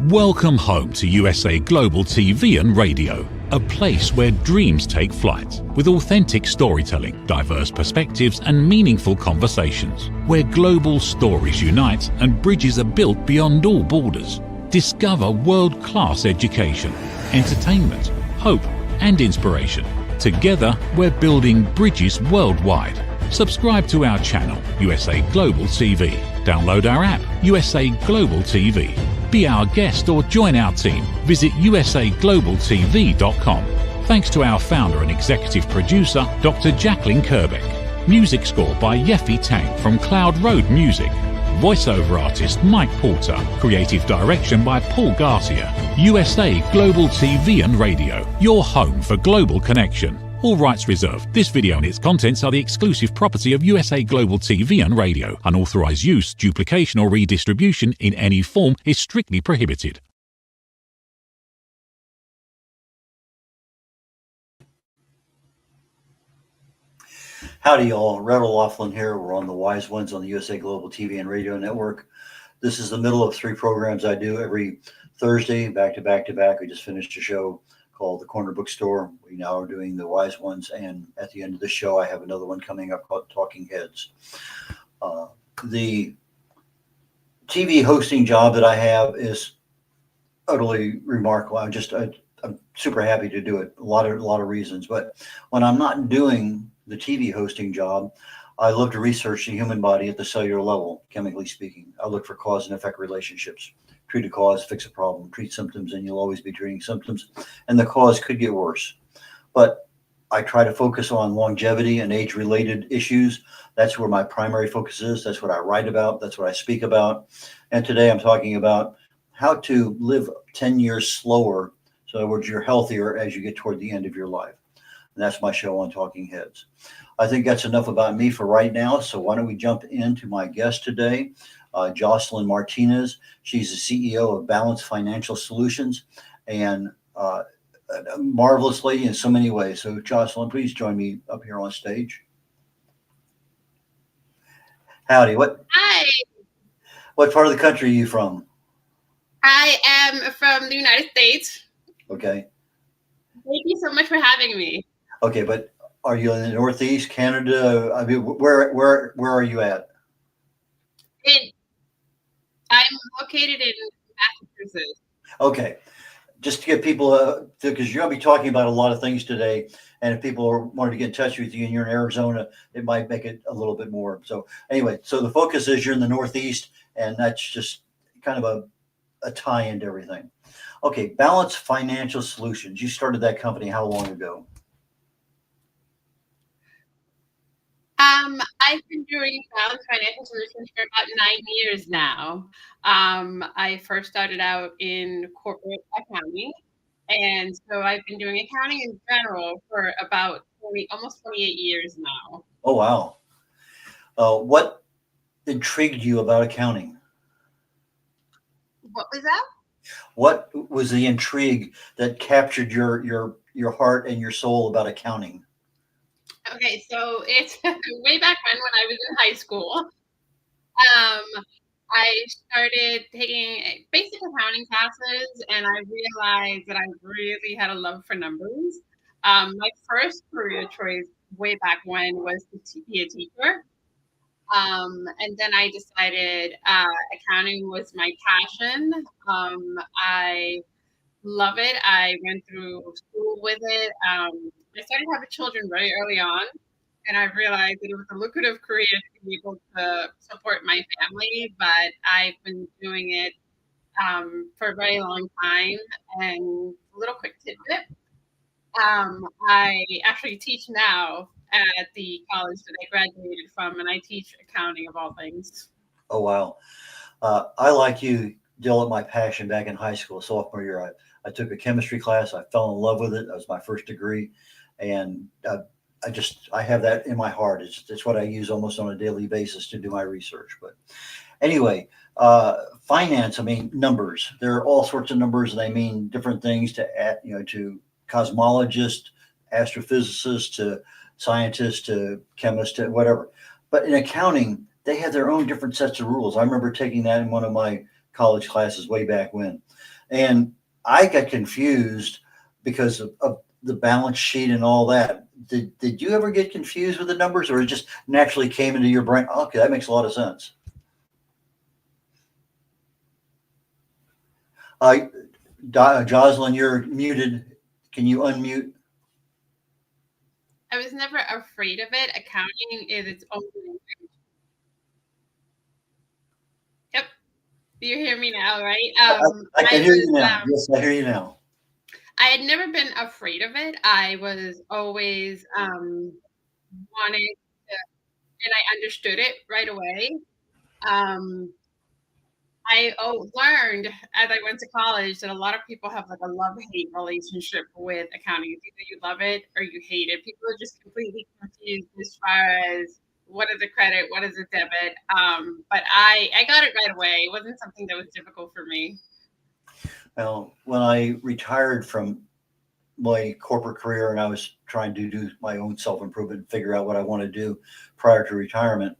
Welcome home to USA Global TV and Radio, a place where dreams take flight, with authentic storytelling, diverse perspectives and meaningful conversations, where global stories unite and bridges are built beyond all borders. Discover world-class education, entertainment, hope and inspiration. Together, we're building bridges worldwide. Subscribe to our channel, USA Global TV. Download our app, USA Global TV. Be our guest or join our team. Visit usaglobaltv.com. Thanks to our founder and executive producer, Dr. Jacqueline Kerbeck. Music score by Yeffy Tang from Cloud Road Music. Voiceover artist Mike Porter. Creative direction by Paul Garcia. USA Global TV and Radio, your home for global connection. All rights reserved. This video and its contents are the exclusive property of USA Global TV and Radio. Unauthorized use, duplication or redistribution in any form is strictly prohibited. Howdy y'all, Red O'Loughlin here. We're on the Wise Ones on the USA Global TV and Radio Network. This is the middle of 3 programs I do every Thursday, back to back to back. We just finished a show called The Corner Bookstore. We now are doing the Wise Ones, and at the end of the show I have another one coming up called Talking Heads. The TV hosting job that I have is utterly remarkable. I'm super happy to do it. A lot of reasons, but when I'm not doing the TV hosting job, I love to research the human body at the cellular level, chemically speaking. I look for cause and effect relationships. Treat a cause, fix a problem. Treat symptoms, and you'll always be treating symptoms. And the cause could get worse. But I try to focus on longevity and age-related issues. That's where my primary focus is. That's what I write about. That's what I speak about. And today I'm talking about how to live 10 years slower. So in other words, you're healthier as you get toward the end of your life. And that's my show on Talking Heads. I think that's enough about me for right now. So why don't we jump into my guest today, Joslyn Martinez. She's the CEO of Balanced Financial Solutions, and a marvelous lady in so many ways. So Joslyn, please join me up here on stage. Howdy. Hi. What part of the country are you from? I am from the United States. Okay. Thank you so much for having me. Okay, but are you in the Northeast, Canada? I mean, where are you at? I'm located in Massachusetts. Okay, just to get people, because you're going to be talking about a lot of things today, and if people wanted to get in touch with you and you're in Arizona, it might make it a little bit more. So anyway, so the focus is you're in the Northeast, and that's just kind of a tie into everything. Okay, Balanced Financial Solutions. You started that company how long ago? I've been doing Balanced Financial Solutions for about 9 years now. I first started out in corporate accounting, and so I've been doing accounting in general for about almost 28 years now. Oh, wow. What intrigued you about accounting? What was that? What was the intrigue that captured your heart and your soul about accounting? Okay, so it's way back when I was in high school. I started taking basic accounting classes, and I realized that I really had a love for numbers. My first career choice way back when was to be a teacher. And then I decided accounting was my passion. I love it. I went through school with it. I started having children very early on, and I realized that it was a lucrative career to be able to support my family, but I've been doing it for a very long time. And a little quick tidbit, I actually teach now at the college that I graduated from, and I teach accounting of all things. Oh, wow. I, like you, developed my passion back in high school, sophomore year. I took a chemistry class. I fell in love with it. That was my first degree. And I have that in my heart. It's what I use almost on a daily basis to do my research. But anyway, finance, I mean, numbers. There are all sorts of numbers, and they mean different things to cosmologists, astrophysicists, to scientists, to chemists, to whatever. But in accounting, they have their own different sets of rules. I remember taking that in one of my college classes way back when. And I got confused because of the balance sheet and all that. Did you ever get confused with the numbers, or it just naturally came into your brain? Okay, that makes a lot of sense. Joslyn, you're muted. Can you unmute? I was never afraid of it. Accounting is its own language. Yep. You hear me now, right? I can hear you now. Yes, I hear you now. I had never been afraid of it. I was always wanted to, and I understood it right away. Um, I learned as I went to college that a lot of people have like a love-hate relationship with accounting. It's either you love it or you hate it. People are just completely confused as far as what is a credit, what is a debit. But I got it right away. It wasn't something that was difficult for me. Well, when I retired from my corporate career and I was trying to do my own self-improvement and figure out what I want to do prior to retirement,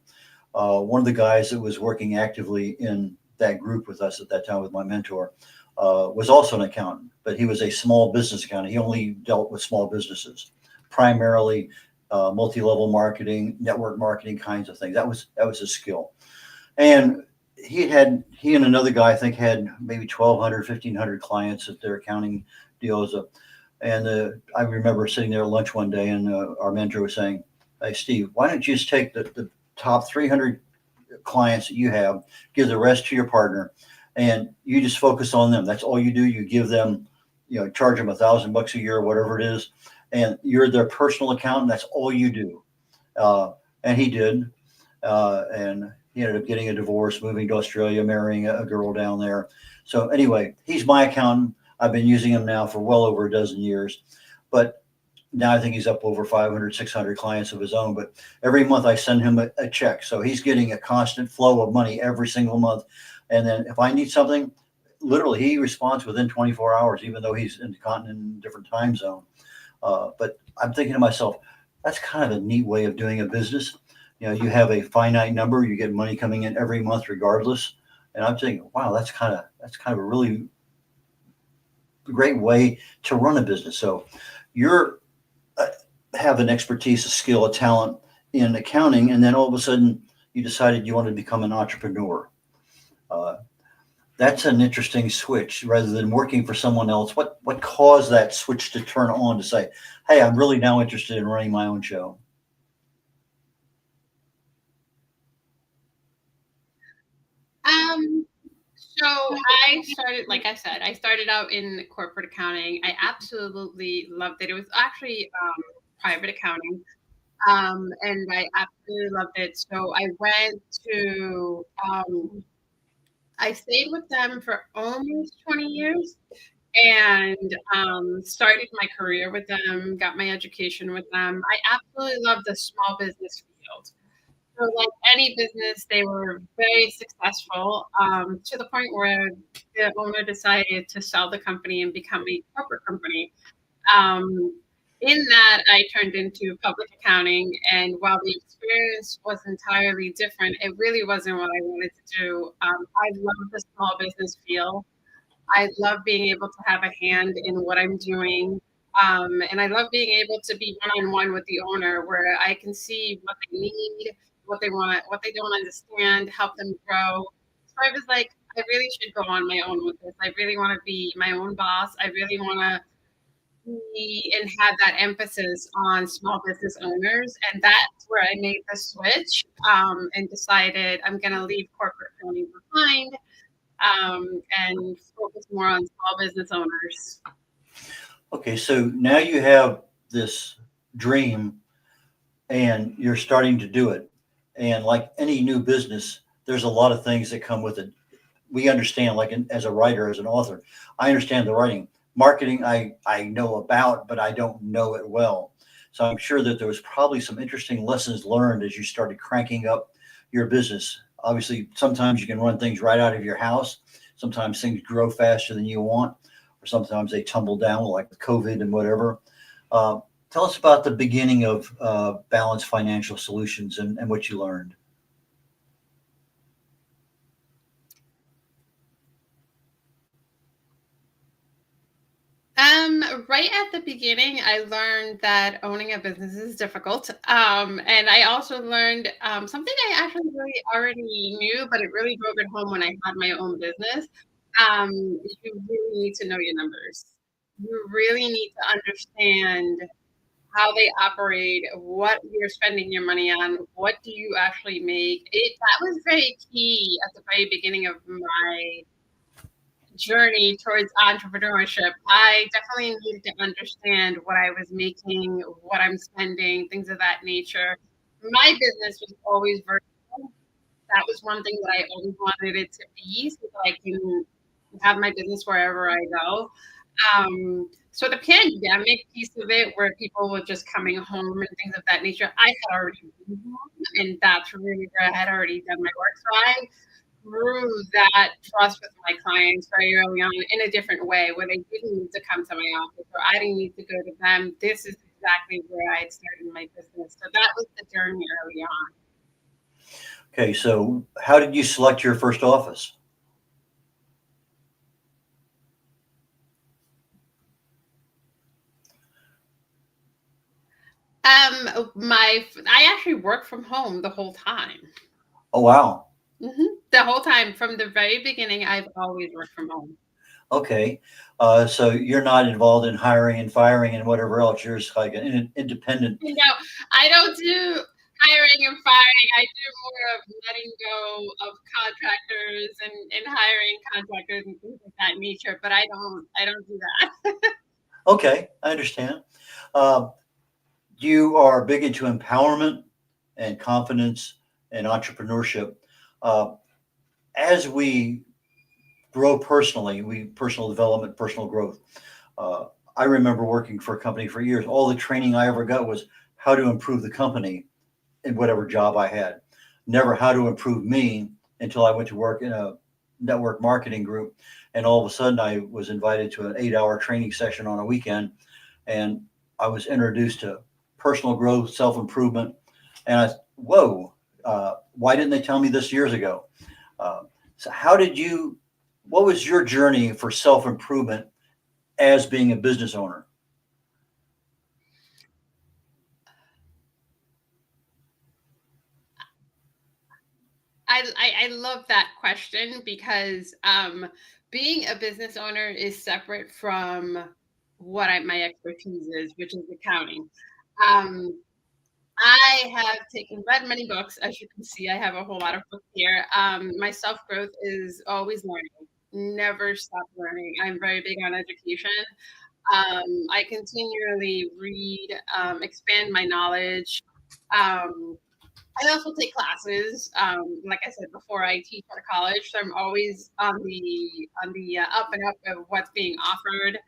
one of the guys that was working actively in that group with us at that time with my mentor was also an accountant, but he was a small business accountant. He only dealt with small businesses, primarily multi-level marketing, network marketing kinds of things. That was his skill. And he and another guy, I think, had maybe 1,200, 1,500 clients at their accounting deals. And I remember sitting there at lunch one day, and our mentor was saying, "Hey, Steve, why don't you just take the top 300 clients that you have, give the rest to your partner, and you just focus on them. That's all you do. You give them, charge them $1,000 a year or whatever it is, and you're their personal accountant. That's all you do." And he did. And he ended up getting a divorce, moving to Australia, marrying a girl down there. So anyway, he's my accountant. I've been using him now for well over a dozen years, but now I think he's up over 500, 600 clients of his own. But every month I send him a check. So he's getting a constant flow of money every single month. And then if I need something, literally he responds within 24 hours, even though he's in the continent in a different time zone. But I'm thinking to myself, that's kind of a neat way of doing a business. You have a finite number, you get money coming in every month regardless. And I'm thinking, wow, that's kind of a really great way to run a business. So you're have an expertise, a skill, a talent in accounting, and then all of a sudden you decided you wanted to become an entrepreneur. That's an interesting switch. Rather than working for someone else, what caused that switch to turn on to say, hey, I'm really now interested in running my own show? So I started, like I said, I started out in corporate accounting. I absolutely loved it. It was actually private accounting. And I absolutely loved it. So I went to, I stayed with them for almost 20 years and started my career with them, got my education with them. I absolutely love the small business field. So, like any business, they were very successful to the point where the owner decided to sell the company and become a corporate company. Um, in that, I turned into public accounting, and while the experience was entirely different, it really wasn't what I wanted to do. I love the small business feel. I love being able to have a hand in what I'm doing. And I love being able to be one-on-one with the owner where I can see what they need, what they want, what they don't understand, help them grow. So I was like, I really should go on my own with this. I really want to be my own boss. I really want to be and have that emphasis on small business owners. And that's where I made the switch and decided I'm going to leave corporate accounting behind and focus more on small business owners. Okay, so now you have this dream and you're starting to do it. And like any new business, there's a lot of things that come with it. We understand, like as a writer, as an author, I understand the writing. Marketing, I know about, but I don't know it well. So I'm sure that there was probably some interesting lessons learned as you started cranking up your business. Obviously, sometimes you can run things right out of your house. Sometimes things grow faster than you want, or sometimes they tumble down, like with COVID and whatever. Tell us about the beginning of Balanced Financial Solutions and what you learned. Right at the beginning, I learned that owning a business is difficult. And I also learned something I actually really already knew, but it really drove it home when I had my own business. Um, you really need to know your numbers. You really need to understand how they operate, what you're spending your money on, what do you actually make. That was very key at the very beginning of my journey towards entrepreneurship. I definitely needed to understand what I was making, what I'm spending, things of that nature. My business was always vertical. That was one thing that I always wanted it to be so that I can have my business wherever I go. So the pandemic piece of it, where people were just coming home and things of that nature, I had already been home, and that's really where I had already done my work. So I grew that trust with my clients very early on in a different way, where they didn't need to come to my office or I didn't need to go to them. This is exactly where I had started my business. So that was the journey early on. Okay, so how did you select your first office? I actually worked from home the whole time. Oh, wow. The whole time from the very beginning, I've always worked from home. Okay. So you're not involved in hiring and firing and whatever else. You're just like an independent. I don't do hiring and firing. I do more of letting go of contractors and hiring contractors and things of that nature. But I don't do that. Okay, I understand. Uh, you are big into empowerment and confidence and entrepreneurship. Uh, as we grow personally, we personal development, personal growth. Uh, I remember working for a company for years. All the training I ever got was how to improve the company in whatever job I had. Never how to improve me until I went to work in a network marketing group. And all of a sudden, I was invited to an 8-hour training session on a weekend. And I was introduced to personal growth, self improvement. And whoa, why didn't they tell me this years ago? Uh, so, what was your journey for self improvement as being a business owner? I love that question because being a business owner is separate from my expertise is, which is accounting. Um, I have read many books. As you can see, I have a whole lot of books here. My self growth is always learning, never stop learning. I'm very big on education. I continually read, expand my knowledge. Um, I also take classes. Like I said before, I teach at a college, so I'm always on the up and up of what's being offered.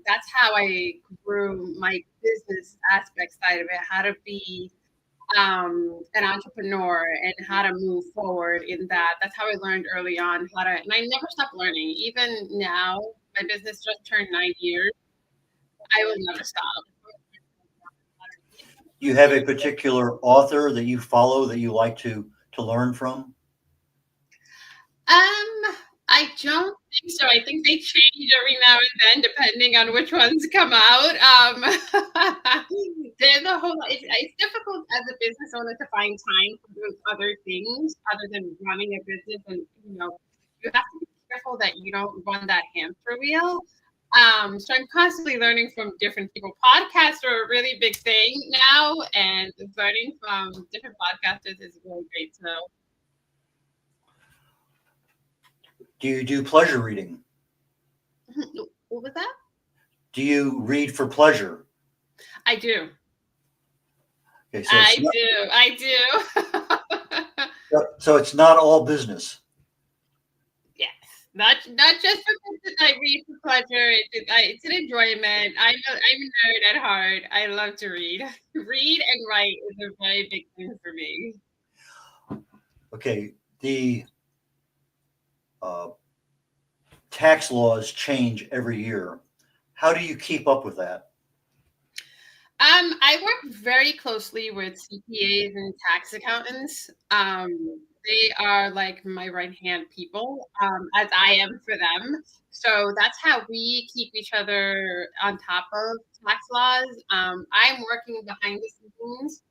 That's how I grew my business aspect side of it, how to be an entrepreneur and how to move forward in that. That's how I learned early on how to, and I never stopped learning. Even now, my business just turned 9 years. I will never stop. You have a particular author that you follow that you like to learn from? I don't think so. I think they change every now and then depending on which ones come out. There's a whole. It's difficult as a business owner to find time for doing other things other than running a business, and you have to be careful that you don't run that hamster wheel. So I'm constantly learning from different people. Podcasts are a really big thing now, and learning from different podcasters is really great. So Do you do pleasure reading? what was that? Do you read for pleasure? I do. Okay, I do. so it's not all business. Yes, not just because I read for pleasure. It's an enjoyment. I'm a nerd at heart. I love to read. Read and write is a very big thing for me. Okay, the uh, tax laws change every year. How do you keep up with that? I work very closely with CPAs and tax accountants. They are like my right-hand people, as I am for them. So that's how we keep each other on top of tax laws. I'm working behind the scenes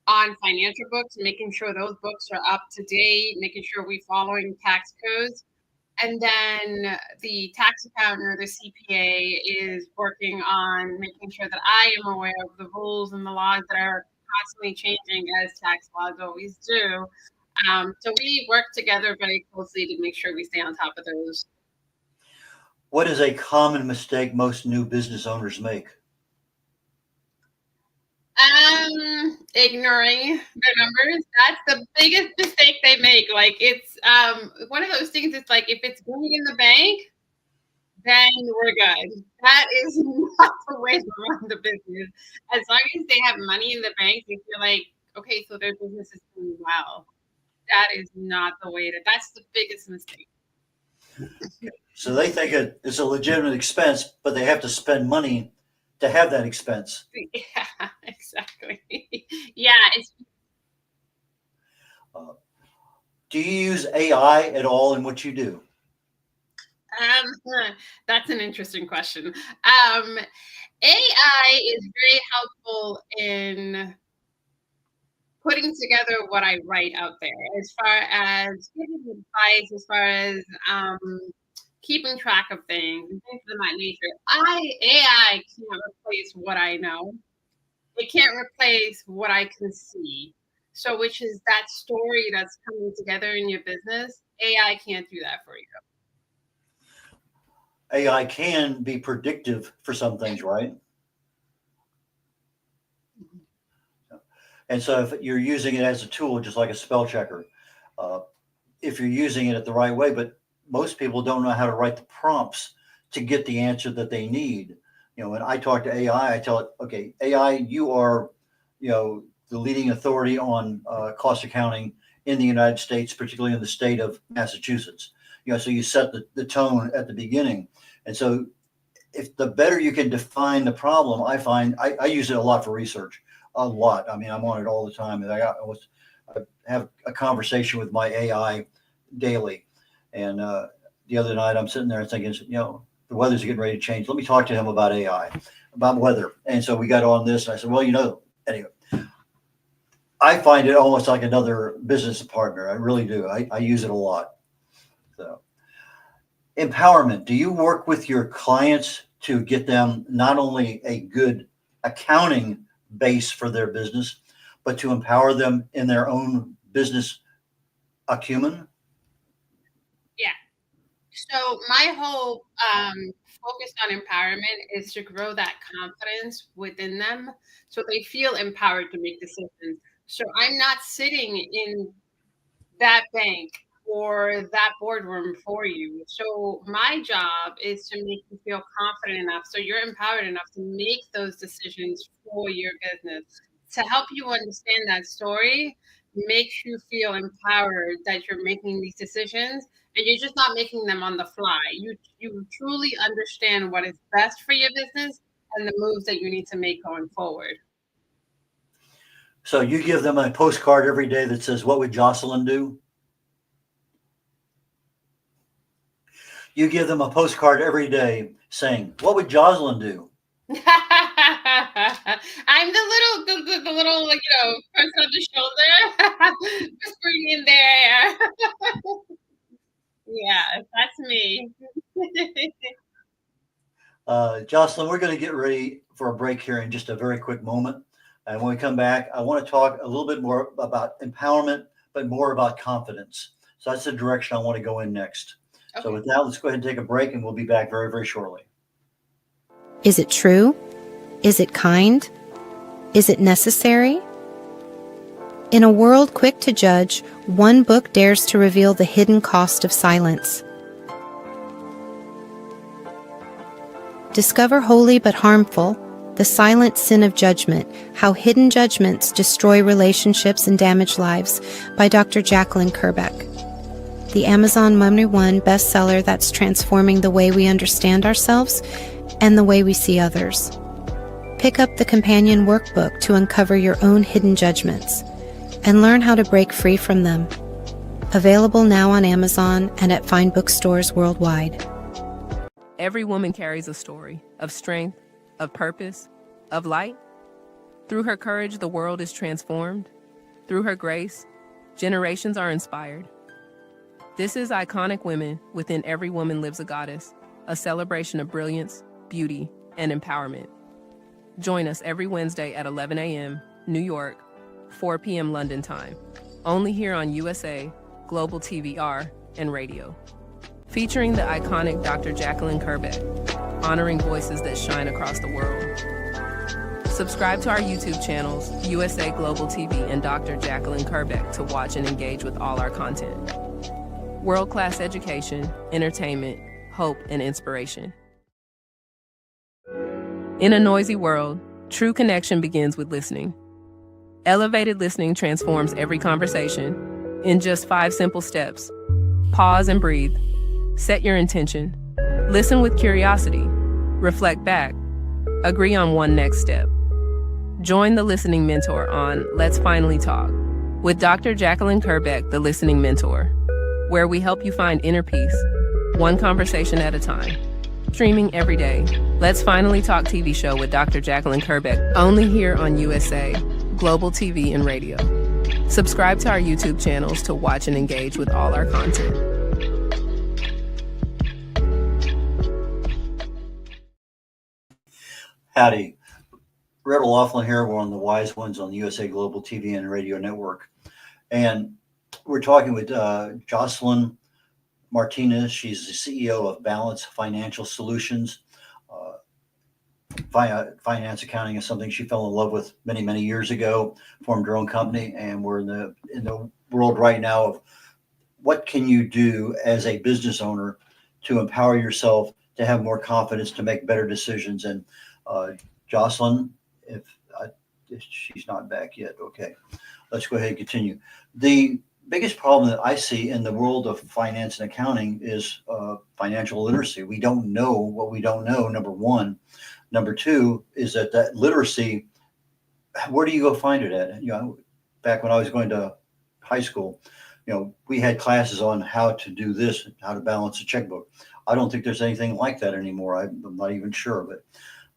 on financial books, making sure those books are up to date, making sure we're following tax codes. And then the tax accountant or the CPA is working on making sure that I am aware of the rules and the laws that are constantly changing as tax laws always do. So we work together very closely to make sure we stay on top of those. What is a common mistake most new business owners make? Ignoring the numbers. That's the biggest mistake they make. Like it's one of those things. It's like if it's going in the bank, then we're good. That is not the way to run the business. As long as they have money in the bank, they feel like, okay, so their business is doing well. That is not the way to. That's the biggest mistake. So they think it's a legitimate expense, but they have to spend money to have that expense. Yeah, exactly. Yeah, it's Do you use AI at all in what you do? that's an interesting question. AI is very helpful in putting together what I write out there, as far as giving advice, as far as keeping track of things and things of that nature. AI can't replace what I know. It can't replace what I can see. So, which is that story that's coming together in your business. AI can't do that for you. AI can be predictive for some things, right? And so if you're using it as a tool, just like a spell checker, uh, if you're using it at the right way, but most people don't know how to write the prompts to get the answer that they need. When I talk to AI, I tell it, okay, AI, you are, the leading authority on cost accounting in the United States, particularly in the state of Massachusetts. So you set the tone at the beginning. And so if the better you can define the problem, I find I use it a lot for research, a lot. I mean, I'm on it all the time. And I have a conversation with my AI daily. And the other night I'm sitting there thinking, the weather's getting ready to change. Let me talk to him about AI, about weather. And so we got on this and I said, well, anyway, I find it almost like another business partner. I really do. I use it a lot. So empowerment. Do you work with your clients to get them not only a good accounting base for their business, but to empower them in their own business acumen? Yeah. So my whole focus on empowerment is to grow that confidence within them so they feel empowered to make decisions. So I'm not sitting in that bank or that boardroom for you. So my job is to make you feel confident enough so you're empowered enough to make those decisions for your business. To help you understand that story makes you feel empowered that you're making these decisions and you're just not making them on the fly. You truly understand what is best for your business and the moves that you need to make going forward. So you give them a postcard every day that says, what would Jocelyn do? You give them a postcard every day saying, what would Jocelyn do? I'm the little person on the shoulder whispering in their ear. Yeah, that's me. Jocelyn, we're going to get ready for a break here in just a very quick moment. And when we come back, I want to talk a little bit more about empowerment, but more about confidence. So that's the direction I want to go in next. Okay. So with that, let's go ahead and take a break and we'll be back very, very shortly. Is it true? Is it kind? Is it necessary? In a world quick to judge, one book dares to reveal the hidden cost of silence. Discover Holy but Harmful, The Silent Sin of Judgment, How Hidden Judgments Destroy Relationships and Damage Lives by Dr. Jacqueline Kerbeck. The Amazon #1 bestseller that's transforming the way we understand ourselves and the way we see others. Pick up the companion workbook to uncover your own hidden judgments and learn how to break free from them. Available now on Amazon and at fine bookstores worldwide. Every woman carries a story of strength, of purpose, of light. Through her courage, the world is transformed. Through her grace, generations are inspired. This is Iconic Women. Within Every Woman Lives a Goddess, a celebration of brilliance, beauty, and empowerment. Join us every Wednesday at 11 a.m. New York, 4 p.m. London time. Only here on USA, Global TVR, and radio. Featuring the iconic Dr. Joselyn Martinez, honoring voices that shine across the world. Subscribe to our YouTube channels, USA Global TV and Dr. Joselyn Martinez, to watch and engage with all our content. World-class education, entertainment, hope, and inspiration. In a noisy world, true connection begins with listening. Elevated listening transforms every conversation in just 5 simple steps. Pause and breathe. Set your intention. Listen with curiosity. Reflect back. Agree on one next step. Join the Listening Mentor on Let's Finally Talk with Dr. Joselyn Martinez, the Listening Mentor, where we help you find inner peace, one conversation at a time. Streaming every day, Let's Finally Talk TV show with Dr. Joselyn Martinez, only here on USA, Global TV and radio. Subscribe to our YouTube channels to watch and engage with all our content. Howdy. Red Laughlin here. We're on the Wise Ones on the USA Global TV and Radio Network. And we're talking with Joslyn Martinez. She's the CEO of Balance Financial Solutions. Finance accounting is something she fell in love with many, many years ago, formed her own company, and we're in the world right now of what can you do as a business owner to empower yourself, to have more confidence, to make better decisions. And Joslyn, if she's not back yet, okay, let's go ahead and continue. The biggest problem that I see in the world of finance and accounting is financial literacy. We don't know what we don't know, number one. Number two is that literacy, where do you go find it at? Back when I was going to high school, we had classes on how to do this, how to balance a checkbook. I don't think there's anything like that anymore. I'm not even sure, but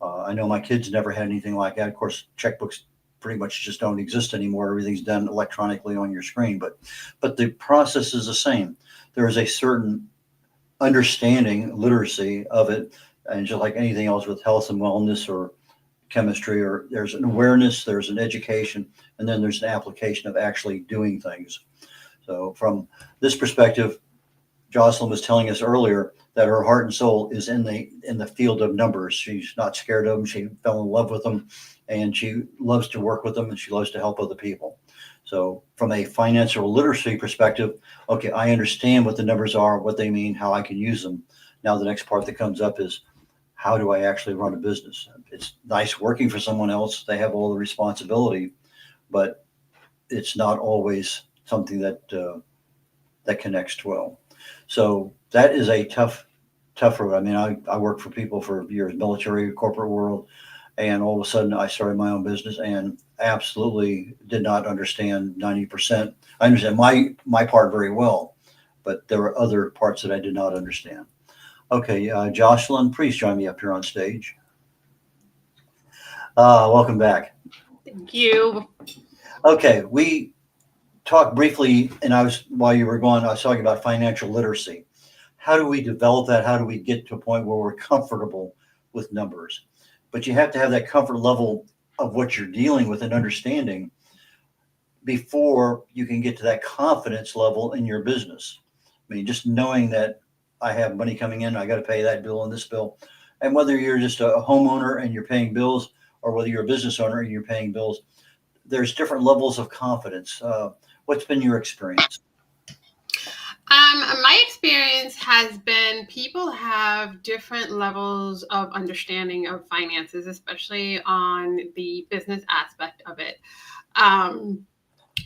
I know my kids never had anything like that. Of course, checkbooks pretty much just don't exist anymore. Everything's done electronically on your screen, but the process is the same. There is a certain understanding, literacy of it, and just like anything else with health and wellness or chemistry, or there's an awareness, there's an education, and then there's an application of actually doing things. So from this perspective, Joslyn was telling us earlier that her heart and soul is in the field of numbers. She's not scared of them. She fell in love with them, and she loves to work with them, and she loves to help other people. So from a financial literacy perspective, okay, I understand what the numbers are, what they mean, how I can use them. Now the next part that comes up is, how do I actually run a business? It's nice working for someone else. They have all the responsibility, but it's not always something that connects well. So that is a tough road. I mean, I worked for people for years, military, corporate world, and all of a sudden I started my own business and absolutely did not understand 90%. I understand my part very well, but there were other parts that I did not understand. Okay, Joslyn, please join me up here on stage. Welcome back. Thank you. Okay, we talked briefly, and while you were gone, I was talking about financial literacy. How do we develop that? How do we get to a point where we're comfortable with numbers? But you have to have that comfort level of what you're dealing with and understanding before you can get to that confidence level in your business. I mean, just knowing that I have money coming in, I got to pay that bill and this bill. And whether you're just a homeowner and you're paying bills, or whether you're a business owner and you're paying bills, there's different levels of confidence. What's been your experience? My experience has been people have different levels of understanding of finances, especially on the business aspect of it.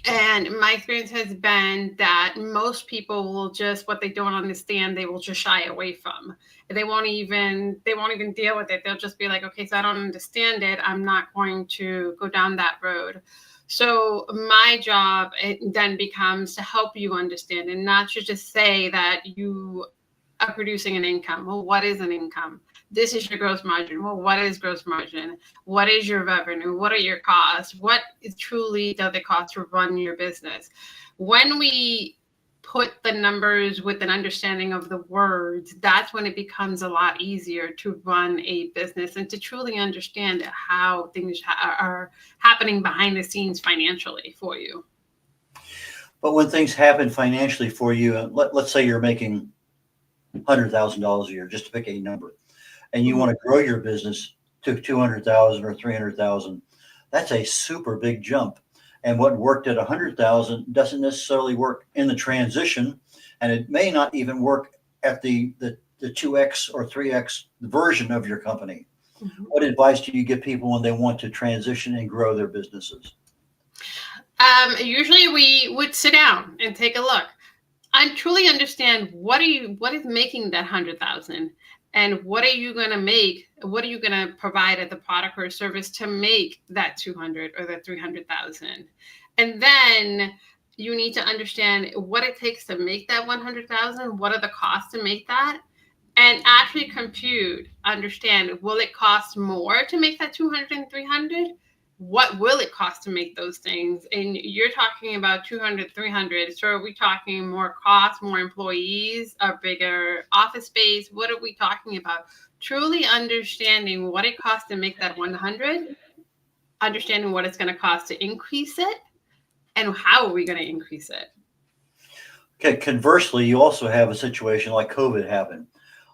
And my experience has been that most people will just, what they don't understand, they will just shy away from. They won't even deal with it. They'll just be like, okay, so I don't understand it. I'm not going to go down that road. So my job then becomes to help you understand and not to just say that you are producing an income. Well, what is an income? This is your gross margin. Well, what is gross margin? What is your revenue? What are your costs? What truly does it cost to run your business? When we put the numbers with an understanding of the words, that's when it becomes a lot easier to run a business and to truly understand how things are happening behind the scenes financially for you. But when things happen financially for you, let's say you're making $100,000 a year, just to pick a number, and you want to grow your business to 200,000 or 300,000, that's a super big jump. And what worked at 100,000 doesn't necessarily work in the transition, and it may not even work at the 2x or 3x version of your company. Mm-hmm. What advice do you give people when they want to transition and grow their businesses? Usually we would sit down and take a look and truly understand what is making that 100,000, and what are you going to make? What are you going to provide as a product or a service to make that 200 or the 300,000? And then you need to understand what it takes to make that 100,000. What are the costs to make that? And actually understand, will it cost more to make that 200 and 300? What will it cost to make those things? And you're talking about 200, 300. So are we talking more cost, more employees, a bigger office space? What are we talking about? Truly understanding what it costs to make that 100, understanding what it's going to cost to increase it, and how are we going to increase it? Okay. Conversely, you also have a situation like COVID happened.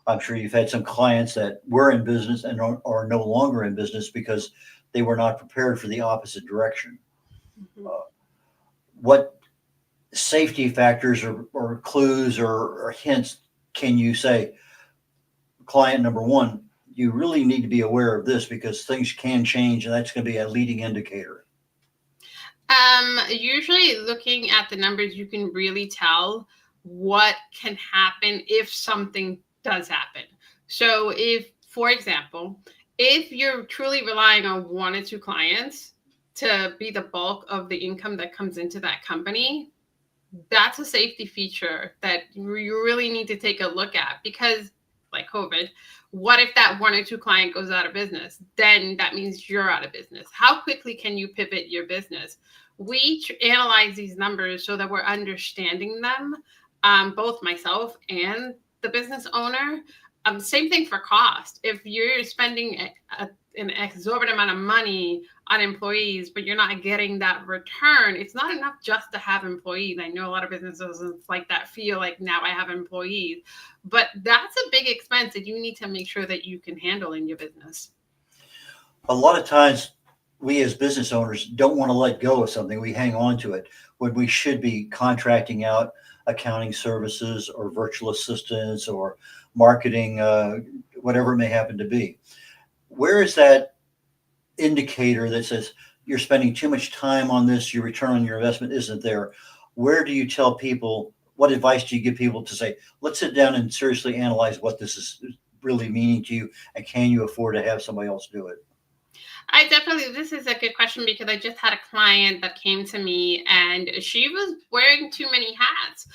I'm sure you've had some clients that were in business and are no longer in business because they were not prepared for the opposite direction. Mm-hmm. What safety factors or clues or hints can you say, client number one, you really need to be aware of this because things can change, and that's going to be a leading indicator? Usually looking at the numbers, you can really tell what can happen if something does happen. So if, for example, if you're truly relying on 1 or 2 clients to be the bulk of the income that comes into that company, that's a safety feature that you really need to take a look at, because like COVID, what if that 1 or 2 client goes out of business? Then that means you're out of business. How quickly can you pivot your business? We analyze these numbers so that we're understanding them, both myself and the business owner. Same thing for cost. If you're spending an exorbitant amount of money on employees, but you're not getting that return, it's not enough just to have employees. I know a lot of businesses like that feel like now I have employees, but that's a big expense that you need to make sure that you can handle in your business. A lot of times we as business owners don't want to let go of something. We hang on to it when we should be contracting out accounting services or virtual assistants or marketing, whatever it may happen to be. Where is that indicator that says you're spending too much time on this, your return on your investment isn't there? Where do you tell people, what advice do you give people to say, let's sit down and seriously analyze what this is really meaning to you, and can you afford to have somebody else do it? This is a good question, because I just had a client that came to me and she was wearing too many hats.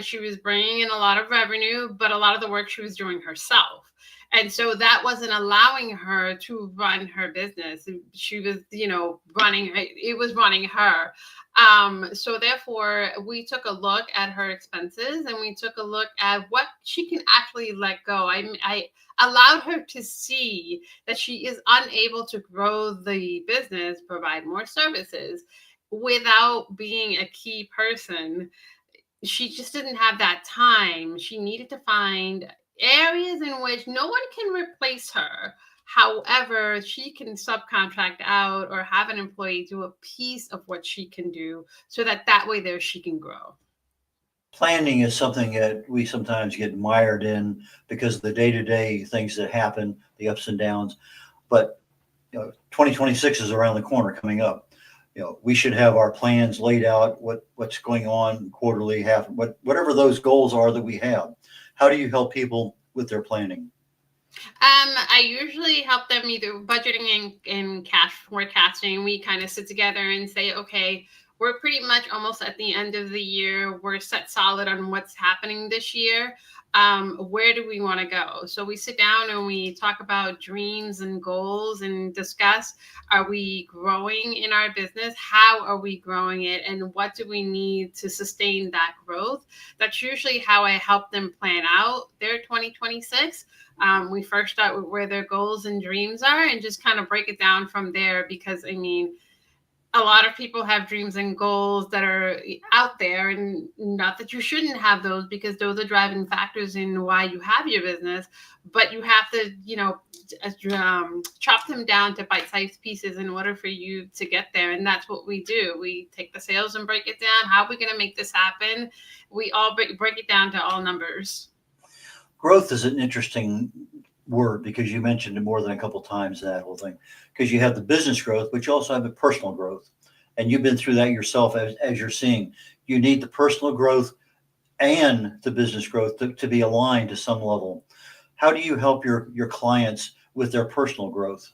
She was bringing in a lot of revenue, but a lot of the work she was doing herself. And so that wasn't allowing her to run her business. She was, it was running her. So therefore, we took a look at her expenses and we took a look at what she can actually let go. I allowed her to see that she is unable to grow the business, provide more services without being a key person. She just didn't have that time. She needed to find areas in which no one can replace her. However, she can subcontract out or have an employee do a piece of what she can do, so that way there she can grow. Planning is something that we sometimes get mired in because of the day-to-day things that happen, the ups and downs. But 2026 is around the corner coming up. We should have our plans laid out, what's going on quarterly, whatever those goals are that we have. How do you help people with their planning? I usually help them either budgeting and cash forecasting. We kind of sit together and say, okay, we're pretty much almost at the end of the year. We're set solid on what's happening this year. Where do we want to go? So we sit down and we talk about dreams and goals and discuss, are we growing in our business? How are we growing it? And what do we need to sustain that growth? That's usually how I help them plan out their 2026. We first start with where their goals and dreams are and just kind of break it down from there, because I mean, a lot of people have dreams and goals that are out there, and not that you shouldn't have those, because those are driving factors in why you have your business, but you have to, chop them down to bite-sized pieces in order for you to get there. And that's what we do. We take the sales and break it down. How are we going to make this happen? We all break it down to all numbers. Growth is an interesting word because you mentioned it more than a couple times, that whole thing, because you have the business growth, but you also have the personal growth. And you've been through that yourself, as you're seeing. You need the personal growth and the business growth to be aligned to some level. How do you help your clients with their personal growth?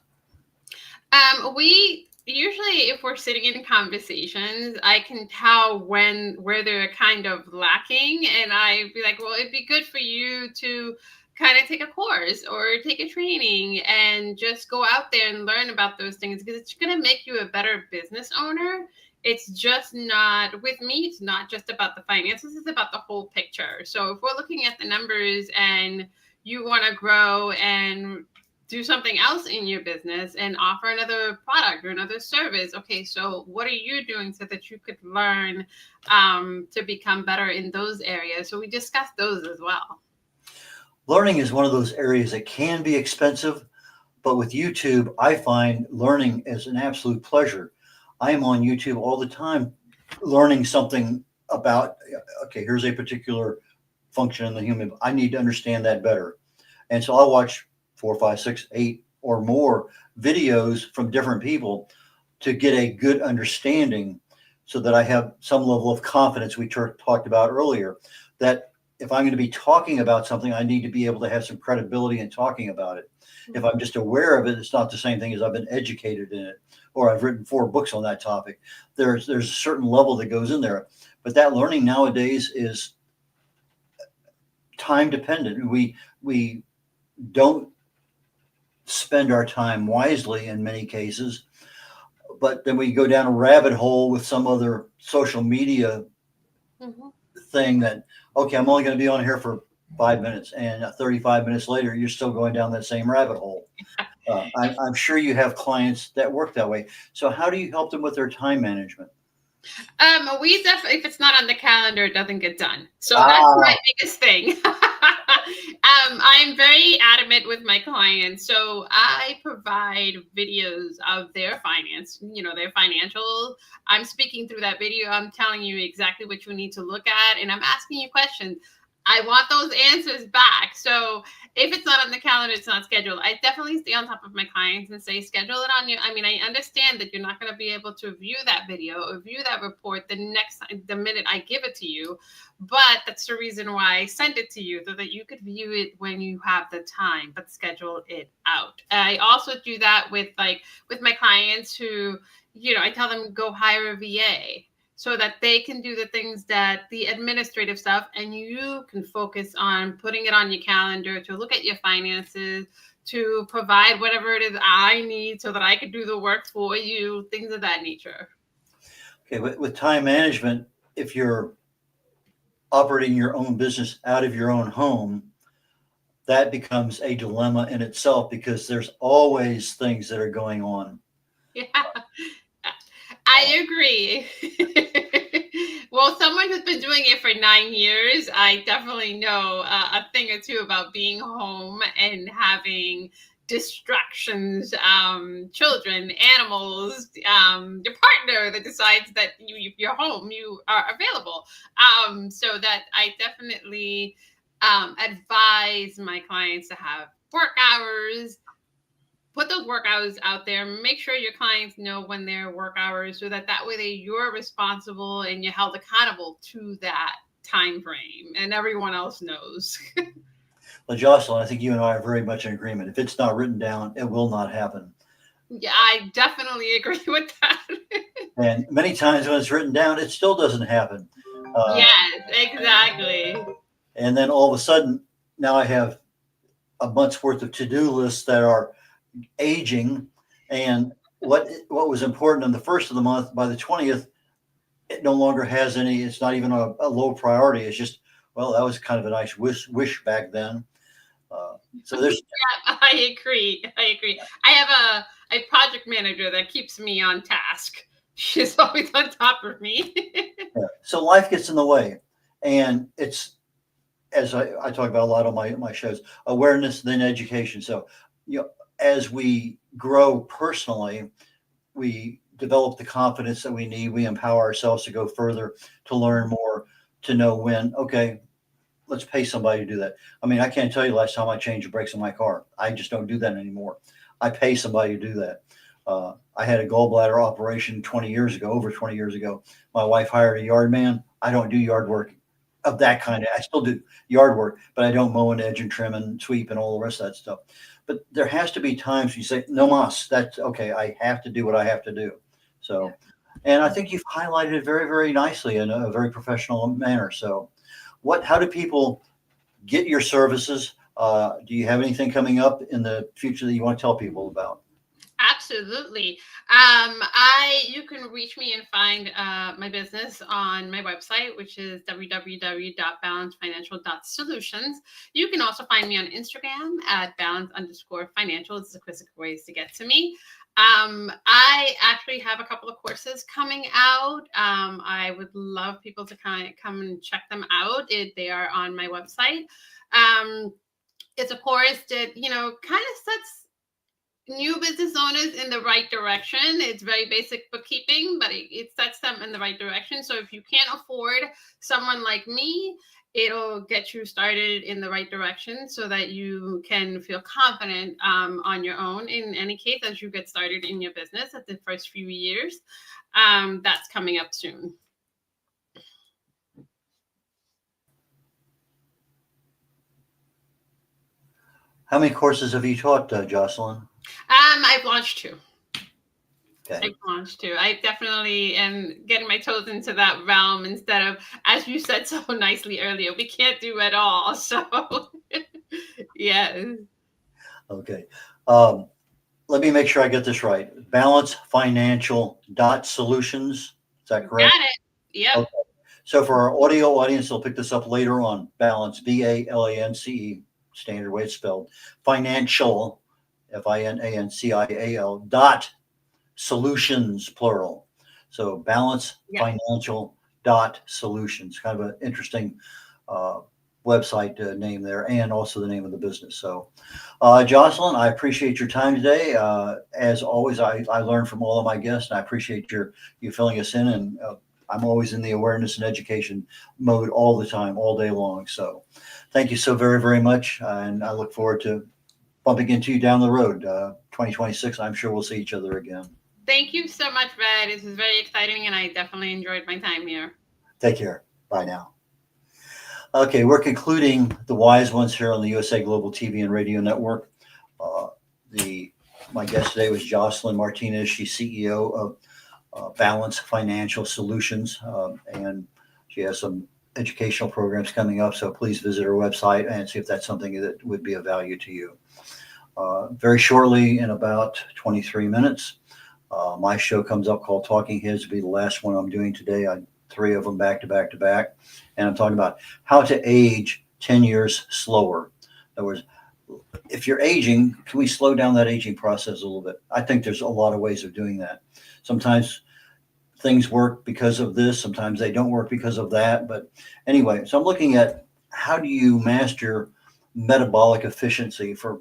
We usually, if we're sitting in conversations, I can tell where they're kind of lacking, and I'd be like, well, it'd be good for you to kind of take a course or take a training and just go out there and learn about those things, because it's going to make you a better business owner. It's just not, with me, it's not just about the finances, it's about the whole picture. So if we're looking at the numbers and you want to grow and do something else in your business and offer another product or another service. Okay, so what are you doing so that you could learn to become better in those areas? So we discuss those as well. Learning is one of those areas that can be expensive, but with YouTube, I find learning is an absolute pleasure. I am on YouTube all the time learning something about, okay, here's a particular function in the human. I need to understand that better. And so I'll watch 4, 5, 6, 8 or more videos from different people to get a good understanding, so that I have some level of confidence we talked about earlier, that if I'm going to be talking about something, I need to be able to have some credibility in talking about it. If I'm just aware of it, it's not the same thing as I've been educated in it, or I've written 4 books on that topic. There's a certain level that goes in there, but that learning nowadays is time dependent. We don't spend our time wisely in many cases, but then we go down a rabbit hole with some other social media thing that, okay, I'm only going to be on here for 5 minutes, and 35 minutes later, you're still going down that same rabbit hole. I'm sure you have clients that work that way. So how do you help them with their time management? We definitely, if it's not on the calendar, it doesn't get done. So that's my biggest thing. I'm very adamant with my clients. So I provide videos of their finance, their financials. I'm speaking through that video. I'm telling you exactly what you need to look at, and I'm asking you questions. I want those answers back. So if it's not on the calendar, it's not scheduled. I definitely stay on top of my clients and say, schedule it on you. I mean, I understand that you're not going to be able to view that video or view that report the minute I give it to you. But that's the reason why I send it to you, so that you could view it when you have the time, but schedule it out. I also do that with my clients who, I tell them go hire a VA, so that they can do the things, that the administrative stuff, and you can focus on putting it on your calendar to look at your finances, to provide whatever it is I need so that I can do the work for you, things of that nature. Okay, with time management, if you're operating your own business out of your own home, that becomes a dilemma in itself, because there's always things that are going on. Yeah, I agree. Well, someone who's been doing it for 9 years, I definitely know a thing or two about being home and having distractions, children, animals, your partner that decides that if you're home, you are available. So that I definitely advise my clients to have work hours. Put those work hours out there. Make sure your clients know when their work hours, so that way you're responsible and you're held accountable to that time frame, and everyone else knows. Well, Jocelyn, I think you and I are very much in agreement. If it's not written down, it will not happen. Yeah, I definitely agree with that. And many times when it's written down, it still doesn't happen. Uh, Yes, exactly. and then all of a sudden, now I have a month's worth of to-do lists that are aging. And what was important on the first of the month, by the 20th, it no longer has any. It's not even a low priority. It's just, well, that was kind of a nice wish back then. So there's Yeah, I agree. I agree. I have a project manager that keeps me on task. She's always on top of me. so life gets in the way, and it's as I talk about a lot on my shows, awareness then education. So as we grow personally, we develop the confidence that we need. We empower ourselves to go further, to learn more, to know when, okay, let's pay somebody to do that. I mean, I can't tell you the last time I changed the brakes on my car. I just don't do that anymore. I pay somebody to do that. I had a gallbladder operation 20 years ago, over 20 years ago. My wife hired a yard man. I don't do yard work of that kind. I still do yard work, but I don't mow and edge and trim and sweep and all the rest of that stuff. But there has to be times you say, no mas, that's okay. I have to do what I have to do. So, and I think you've highlighted it very, very nicely in a very professional manner. So how do people get your services? Do you have anything coming up in the future that you want to tell people about? Absolutely. You can reach me and find my business on my website, which is www.balancefinancial.solutions. You can also find me on Instagram at balance_financial. It's the quickest ways to get to me. I actually have a couple of courses coming out. I would love people to kind of come and check them out. They are on my website. It's a course that, kind of sets new business owners in the right direction. It's very basic bookkeeping, but it sets them in the right direction. So if you can't afford someone like me, it'll get you started in the right direction so that you can feel confident on your own. In any case, as you get started in your business at the first few years, that's coming up soon. How many courses have you taught, Jocelyn? I've launched 2. Okay. I've launched 2. I definitely am getting my toes into that realm instead of, as you said so nicely earlier, we can't do it all. So, yeah. Okay. Let me make sure I get this right. Balancefinancial.solutions. Is that correct? Got it. Yep. Okay. So for our audio audience, they'll pick this up later on. Balance, BALANCE, standard way it's spelled. Financial, FINANCIAL, dot solutions, plural. So balancefinancial.solutions. Kind of an interesting website name there, and also the name of the business. So, Jocelyn, I appreciate your time today. As always, I learn from all of my guests, and I appreciate you filling us in. And I'm always in the awareness and education mode all the time, all day long. So, thank you so very, very much, and I look forward to bumping into you down the road. 2026, I'm sure we'll see each other again. Thank you so much, Brad. This is very exciting, and I definitely enjoyed my time here. Take care. Bye now. Okay, we're concluding the Wise Ones here on the USA Global TV and Radio Network. My guest today was Joslyn Martinez. She's CEO of Balance Financial Solutions, and she has some educational programs coming up. So please visit her website and see if that's something that would be of value to you. Very shortly, in about 23 minutes, my show comes up called Talking Heads. It'll be the last one I'm doing today. 3 of them back to back to back. And I'm talking about how to age 10 years slower. In other words, if you're aging, can we slow down that aging process a little bit? I think there's a lot of ways of doing that. Sometimes things work because of this. Sometimes they don't work because of that. But anyway, so I'm looking at how do you master metabolic efficiency for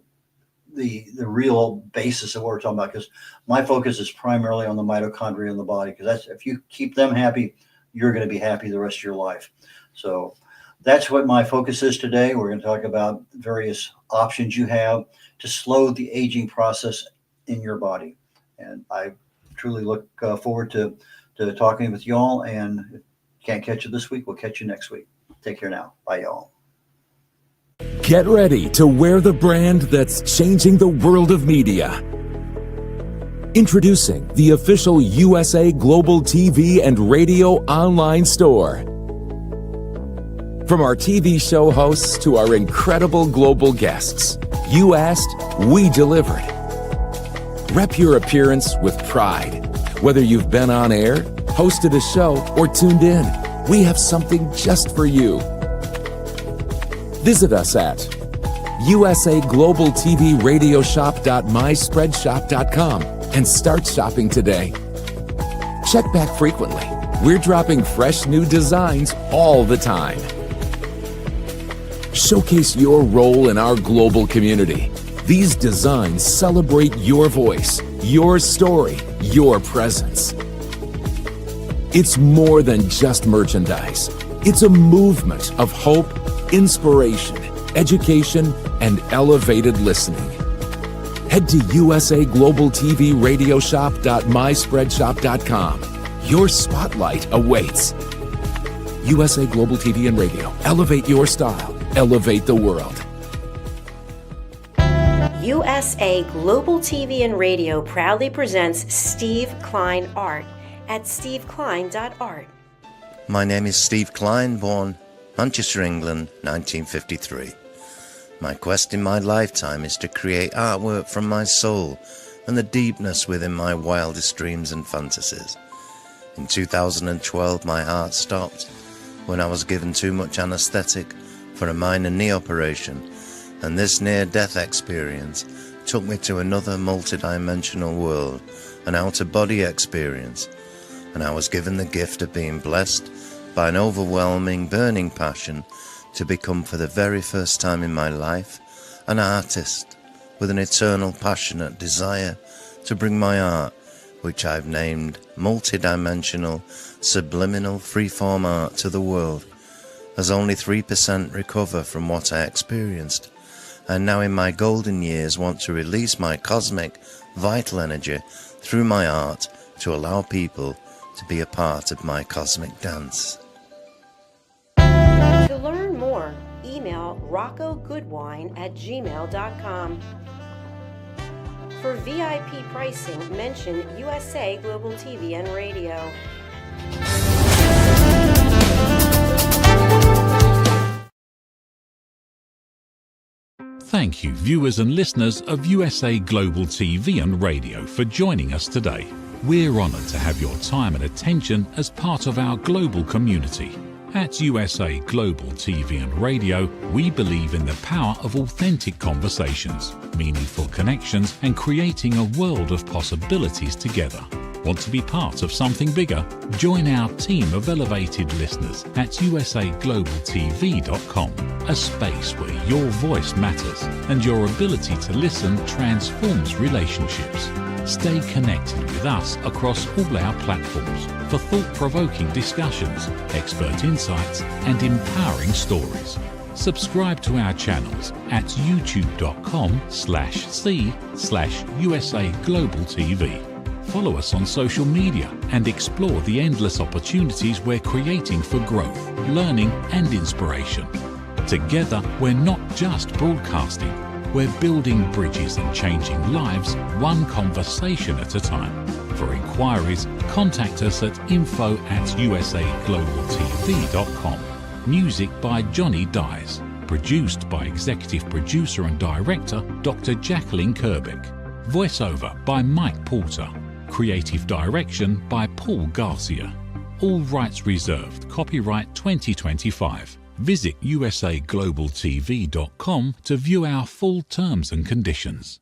the real basis of what we're talking about, because my focus is primarily on the mitochondria in the body, because that's, if you keep them happy, you're going to be happy the rest of your life. So that's what my focus is today. We're going to talk about various options you have to slow the aging process in your body. And I truly look forward to talking with y'all. And if you can't catch it this week, we'll catch you next week. Take care now. Bye, y'all. Get ready to wear the brand that's changing the world of media. Introducing the official USA Global TV and Radio online store. From our TV show hosts to our incredible global guests, you asked, we delivered. Rep your appearance with pride. Whether you've been on air, hosted a show, or tuned in, we have something just for you. Visit us at usaglobaltvradioshoп.myspreadshop.com and start shopping today. Check back frequently. We're dropping fresh new designs all the time. Showcase your role in our global community. These designs celebrate your voice, your story, your presence. It's more than just merchandise. It's a movement of hope, inspiration, education, and elevated listening. Head to usaglobaltvradioshoп.myspreadshop.com. Your spotlight awaits. USA Global TV and Radio. Elevate your style. Elevate the world. USA Global TV and Radio proudly presents Steve Klein Art at steveklein.art. My name is Steve Klein, born Manchester, England, 1953. My quest in my lifetime is to create artwork from my soul and the deepness within my wildest dreams and fantasies. In 2012, my heart stopped when I was given too much anesthetic for a minor knee operation, and this near-death experience took me to another multidimensional world, an out-of-body experience, and I was given the gift of being blessed by an overwhelming, burning passion to become, for the very first time in my life, an artist with an eternal, passionate desire to bring my art, which I've named multidimensional, subliminal, freeform art, to the world, as only 3% recover from what I experienced, and now in my golden years want to release my cosmic, vital energy through my art to allow people to be a part of my cosmic dance. To learn more, email roccogoodwine@gmail.com. For VIP pricing, mention USA Global TV and Radio. Thank you, viewers and listeners of USA Global TV and Radio, for joining us today. We're honoured to have your time and attention as part of our global community. At USA Global TV and Radio, we believe in the power of authentic conversations, meaningful connections, and creating a world of possibilities together. Want to be part of something bigger? Join our team of elevated listeners at usaglobaltv.com, a space where your voice matters and your ability to listen transforms relationships. Stay connected with us across all our platforms for thought-provoking discussions, expert insights, and empowering stories. Subscribe to our channels at youtube.com/c/USA Global TV. Follow us on social media and explore the endless opportunities we're creating for growth, learning, and inspiration. Together, we're not just broadcasting, we're building bridges and changing lives one conversation at a time. For inquiries, contact us at info@usaglobaltv.com. Music by Johnny Dyes. Produced by Executive Producer and Director Dr. Joselyn Martinez. Voiceover by Mike Porter. Creative Direction by Paul Garcia. All rights reserved. Copyright 2025. Visit usaglobaltv.com to view our full terms and conditions.